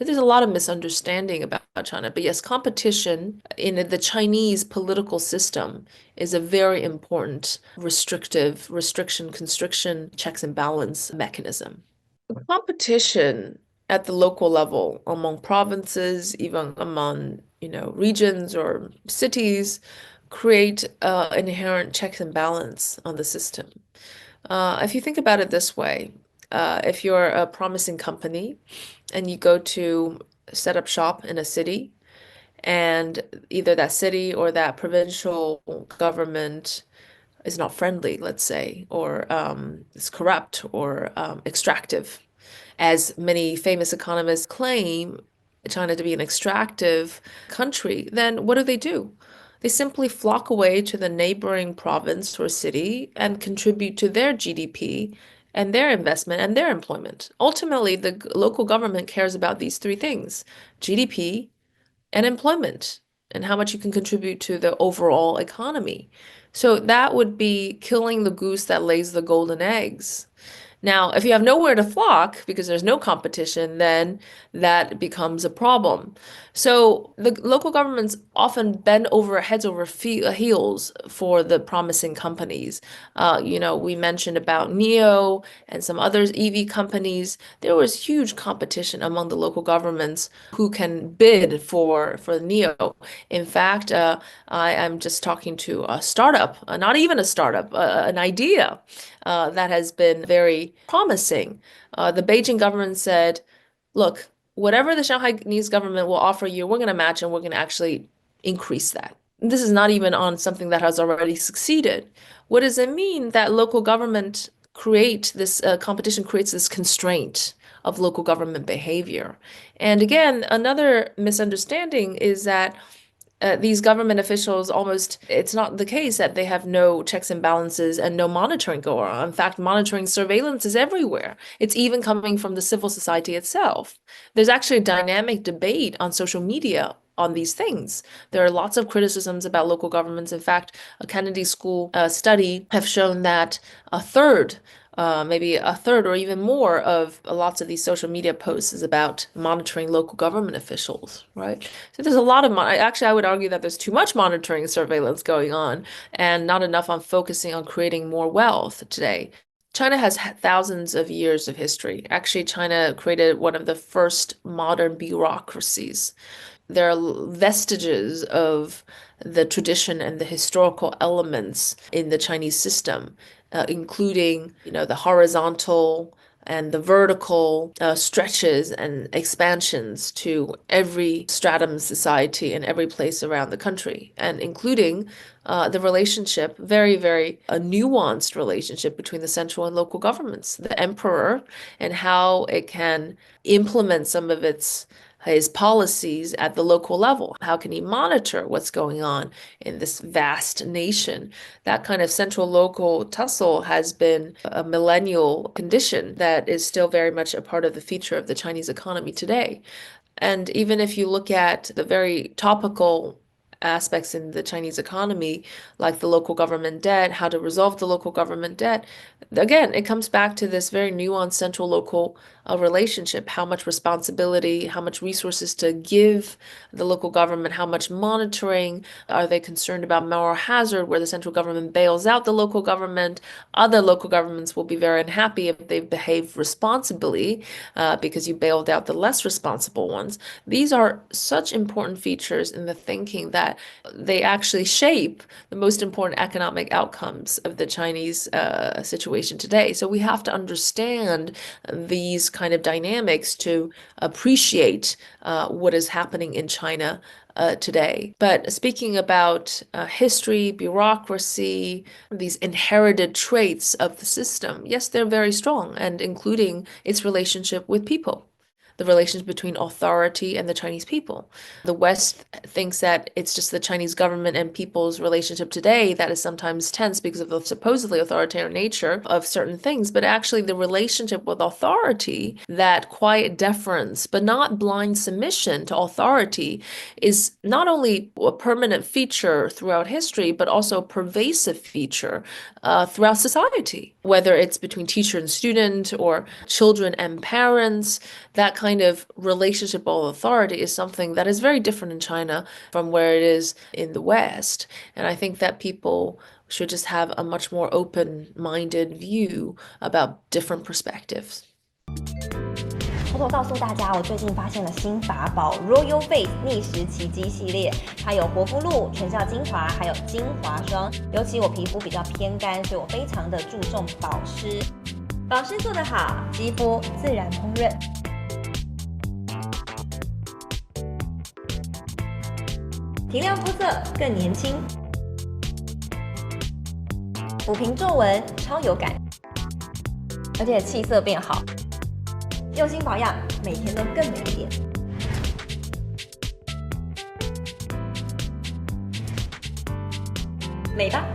There's a lot of misunderstanding about China, but yes, competition in the Chinese political system is a very important constriction, checks and balance mechanism. Competition at the local level among provinces, even among, regions or cities, create inherent checks and balance on the system. If you think about it this way, if you're a promising company and you go to set up shop in a city, and either that city or that provincial government is not friendly, let's say, or is corrupt or extractive, as many famous economists claim China to be an extractive country, then what do? They simply flock away to the neighboring province or city and contribute to their GDP and their investment and their employment. Ultimately, the local government cares about these three things: GDP and employment, and how much you can contribute to the overall economy. So that would be killing the goose that lays the golden eggs. Now, if you have nowhere to flock because there's no competition, then that becomes a problem. So the local governments often bend over heads over heels for the promising companies. We mentioned about NEO and some other EV companies. There was huge competition among the local governments who can bid for NEO. In fact, I am just talking to a startup, not even a startup, an idea that has been very promising. The Beijing government said, look, whatever the Shanghaiese government will offer you, we're going to match and we're going to actually increase that. This is not even on something that has already succeeded. What does it mean that local government create this competition creates this constraint of local government behavior? And again, another misunderstanding is that these government officials it's not the case that they have no checks and balances and no monitoring going on. In fact, monitoring surveillance is everywhere. It's even coming from the civil society itself. There's actually a dynamic debate on social media on these things. There are lots of criticisms about local governments. In fact, a Kennedy School study have shown that maybe a third or even more of lots of these social media posts is about monitoring local government officials, right? So there's a lot of actually, I would argue that there's too much monitoring and surveillance going on and not enough on focusing on creating more wealth today. China has thousands of years of history. Actually, China created one of the first modern bureaucracies. There are vestiges of the tradition and the historical elements in the Chinese system, including, the horizontal and the vertical stretches and expansions to every stratum of society and every place around the country, and including the relationship, very, very a nuanced relationship between the central and local governments, the emperor, and how it can implement some of his policies at the local level. How can he monitor what's going on in this vast nation? That kind of central local tussle has been a millennial condition that is still very much a part of the feature of the Chinese economy today. And even if you look at the very topical aspects in the Chinese economy, like the local government debt, how to resolve the local government debt, again, it comes back to this very nuanced central local relationship. How much responsibility, how much resources to give the local government, how much monitoring, are they concerned about moral hazard where the central government bails out the local government? Other local governments will be very unhappy if they behave responsibly because you bailed out the less responsible ones. These are such important features in the thinking that they actually shape the most important economic outcomes of the Chinese situation today. So we have to understand these kind of dynamics to appreciate what is happening in China today. But speaking about history, bureaucracy, these inherited traits of the system, yes, they're very strong, and including its relationship with people, the relations between authority and the Chinese people. The West thinks that it's just the Chinese government and people's relationship today that is sometimes tense because of the supposedly authoritarian nature of certain things, but actually the relationship with authority, that quiet deference, but not blind submission to authority, is not only a permanent feature throughout history, but also a pervasive feature throughout society, whether it's between teacher and student or children and parents. That kind kind of relationship of authority is something that is very different in China from where it is in the West. And I think that people should just have a much more open-minded view about different perspectives. 偷偷告诉大家，我最近发现了新法宝 Royal Face 逆时奇迹系列，它有活肤露、全效精华，还有精华霜。尤其我皮肤比较偏干，所以我非常的注重保湿。保湿做得好，肌肤自然烹饪。提亮肤色更年轻，抚平皱纹超有感，而且气色变好。用心保养，每天都更美一点。美吧。